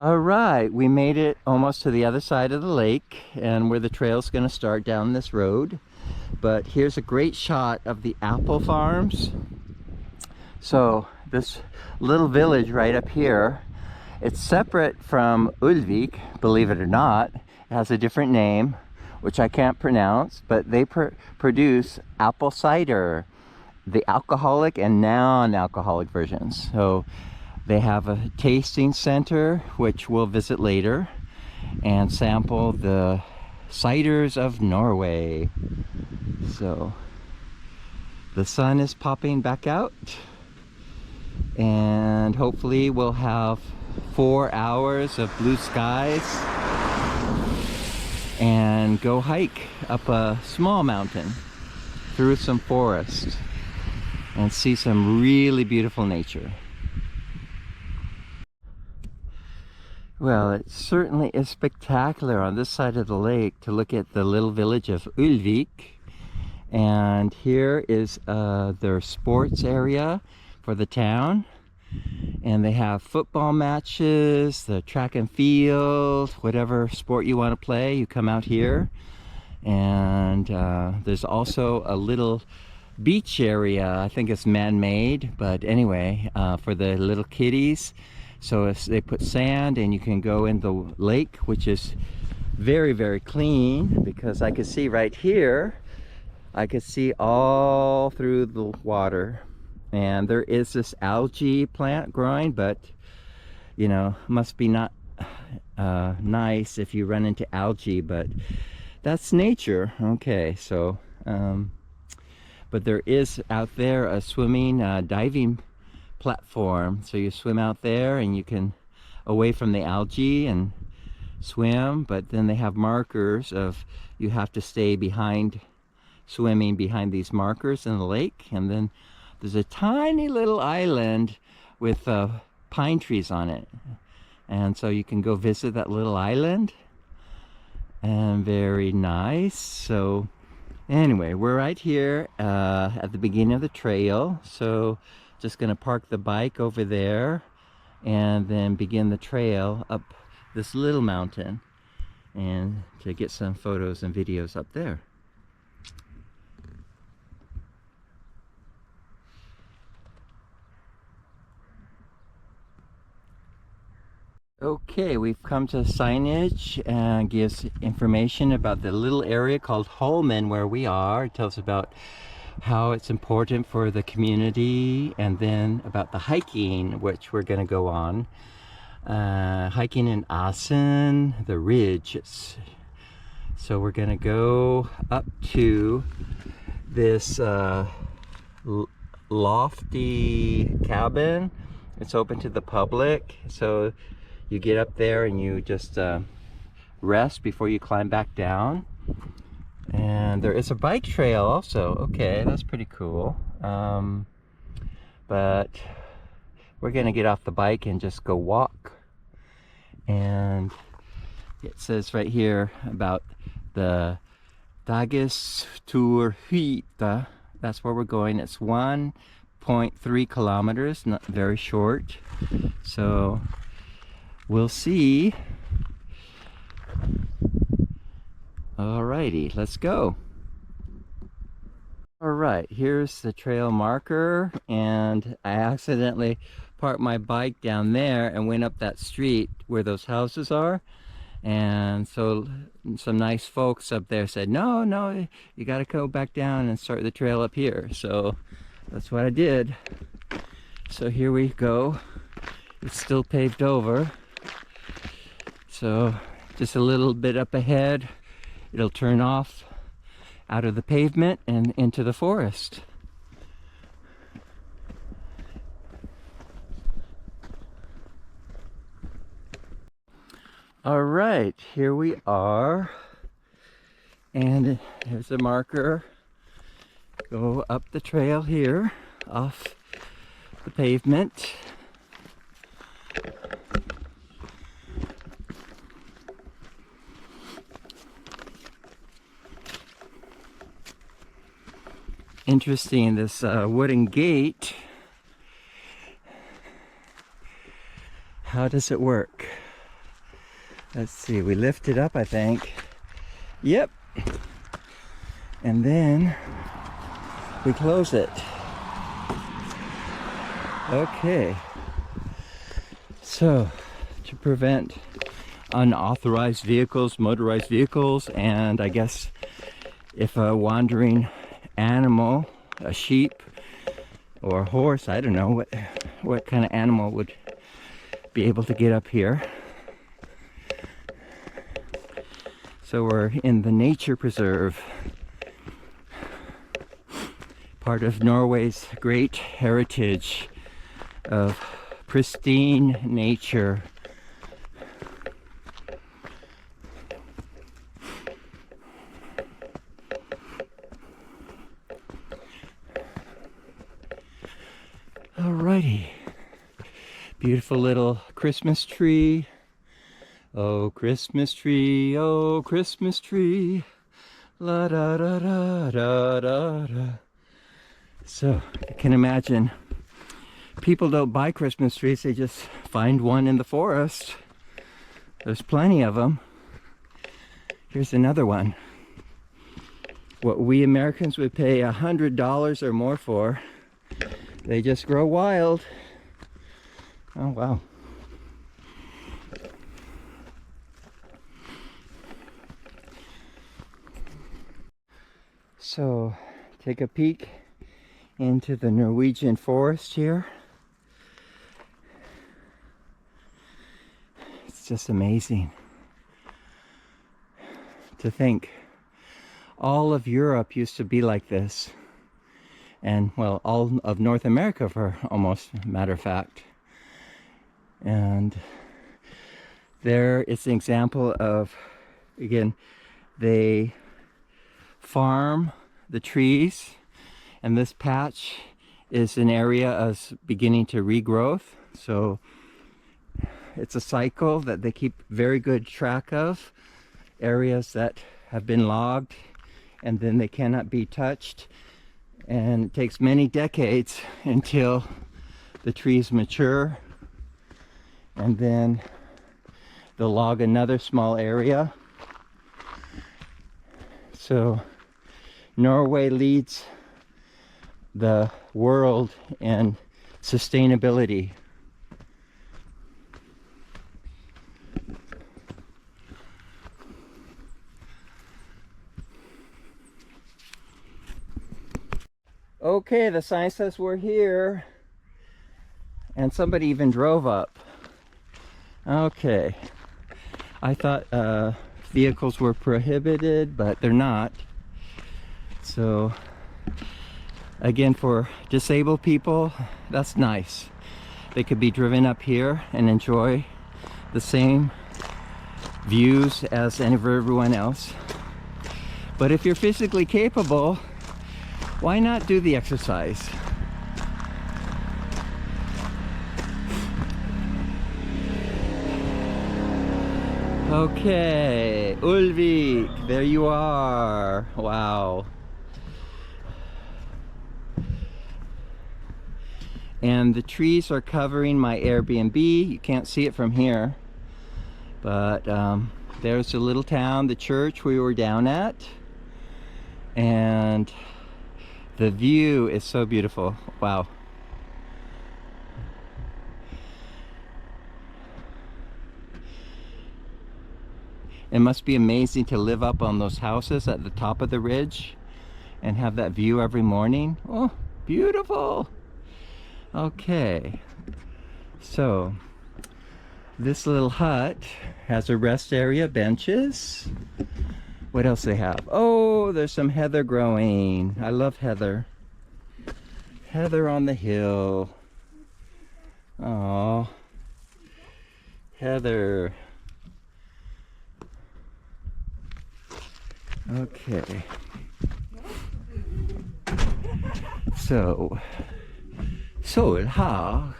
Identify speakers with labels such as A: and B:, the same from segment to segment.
A: All right, we made it almost to the other side of the lake and where the trail's going to start down this road. But here's a great shot of the apple farms. So this little village right up here, it's separate from Ulvik, believe it or not. It has a different name, which I can't pronounce, but they produce apple cider, the alcoholic and non-alcoholic versions. So they have a tasting center, which we'll visit later, and sample the ciders of Norway. So the sun is popping back out, and hopefully we'll have 4 hours of blue skies and go hike up a small mountain through some forest and see some really beautiful nature. Well, it certainly is spectacular on this side of the lake to look at the little village of Ulvik. And here is their sports area for the town. And they have football matches, the track and field, whatever sport you want to play, you come out here. And there's also a little beach area. I think it's man-made, but anyway, for the little kiddies. So they put sand and you can go in the lake, which is very, very clean, because I can see right here, I can see all through the water. And there is this algae plant growing, but you know, must be not nice if you run into algae, but that's nature. Okay, so but there is out there a swimming diving platform, so you swim out there and you can away from the algae and swim, but then they have markers of you have to stay behind, swimming behind these markers in the lake. And then there's a tiny little island with pine trees on it, and so you can go visit that little island, and very nice. So anyway, we're right here at the beginning of the trail, so just gonna park the bike over there and then begin the trail up this little mountain and to get some photos and videos up there. Okay, we've come to signage and gives information about the little area called Holmen where we are. It tells about how it's important for the community, and then about the hiking, which we're going to go on. Hiking in Asen, the ridge. So we're going to go up to this lofty cabin. It's open to the public, so you get up there and you just rest before you climb back down. And there is a bike trail also. Okay, that's pretty cool. But we're gonna get off the bike and just go walk. And it says right here about the Dages tur Hytta. That's where we're going. It's 1.3 kilometers, not very short. So we'll see. Alrighty, let's go. Alright, here's the trail marker, and I accidentally parked my bike down there and went up that street where those houses are. And so some nice folks up there said, no, you gotta go back down and start the trail up here. So that's what I did. So here we go. It's still paved over. So just a little bit up ahead, it'll turn off out of the pavement and into the forest. All right, here we are. And there's a marker. Go up the trail here, off the pavement. Interesting, this wooden gate. How does it work? Let's see, we lift it up, I think. Yep. And then we close it. Okay. So, to prevent unauthorized vehicles, motorized vehicles, and I guess if a wandering animal, a sheep or a horse, I don't know what kind of animal would be able to get up here. So we're in the nature preserve, part of Norway's great heritage of pristine nature. Alrighty, beautiful little Christmas tree. Oh, Christmas tree, oh, Christmas tree, la da da da da da da. So, I can imagine people don't buy Christmas trees, they just find one in the forest. There's plenty of them. Here's another one. What we Americans would pay $100 or more for, they just grow wild. Oh, wow. So, take a peek into the Norwegian forest here. It's just amazing to think all of Europe used to be like this. And, well, all of North America, for almost matter of fact. And there is an example of, again, they farm the trees, and this patch is an area of beginning to regrowth. So it's a cycle that they keep very good track of. Areas that have been logged and then they cannot be touched, and it takes many decades until the trees mature, and then they'll log another small area. So Norway leads the world in sustainability. Okay, the sign says we're here, and somebody even drove up. Okay, I thought vehicles were prohibited, but they're not. So again, for disabled people, that's nice. They could be driven up here and enjoy the same views as everyone else. But if you're physically capable, why not do the exercise? Okay, Ulvik, there you are. Wow. And the trees are covering my Airbnb. You can't see it from here, but there's the little town, the church we were down at, and the view is so beautiful. Wow. It must be amazing to live up on those houses at the top of the ridge and have that view every morning. Oh, beautiful. Okay, so this little hut has a rest area, benches. What else they have? Oh, there's some heather growing. I love heather. Heather on the hill. Oh, heather. Okay. So, Solhag.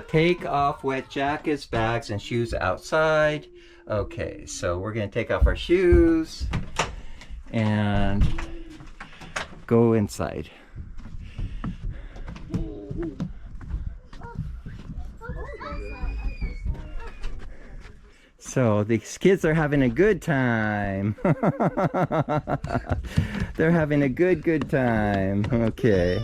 A: Take off wet jackets, bags, and shoes outside. Okay, so we're gonna take off our shoes and go inside. So these kids are having a good time. They're having a good time. Okay.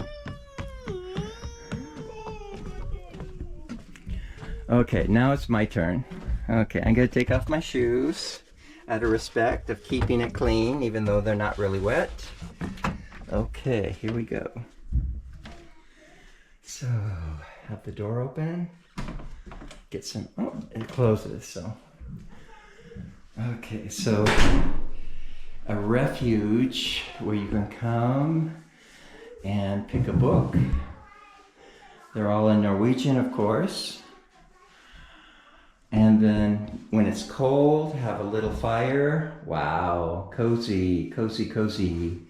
A: Okay, now it's my turn. Okay, I'm gonna take off my shoes out of respect of keeping it clean, even though they're not really wet. Okay, here we go. So, have the door open. Get some, oh, it closes, so. Okay, so a refuge where you can come and pick a book. They're all in Norwegian, of course. And then when it's cold, have a little fire. Wow, cozy, cozy, cozy.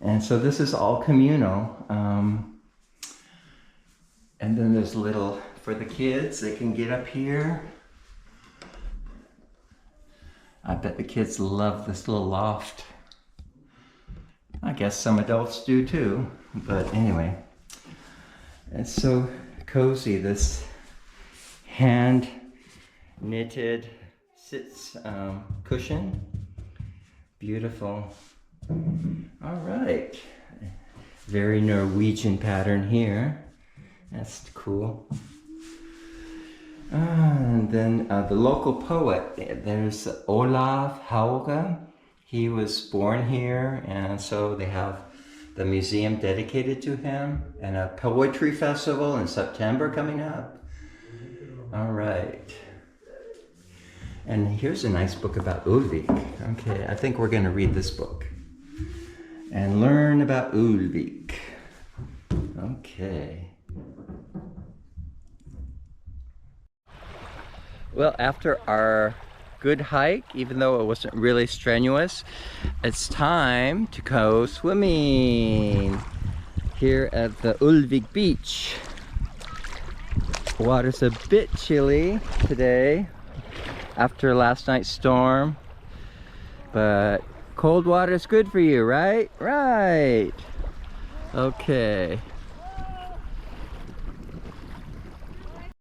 A: And so this is all communal. And then there's a little, for the kids, they can get up here. I bet the kids love this little loft. I guess some adults do too, but anyway. It's so cozy, this hand knitted sits cushion. Beautiful. All right. Very Norwegian pattern here. That's cool. And then the local poet, there's Olav Hauge. He was born here, and so they have the museum dedicated to him, and a poetry festival in September coming up. All right. And here's a nice book about Ulvik. Okay, I think we're going to read this book and learn about Ulvik. Okay. Well, after our good hike, even though it wasn't really strenuous, it's time to go swimming here at the Ulvik beach. Water's a bit chilly today after last night's storm, but cold water is good for you, right? Right. Okay.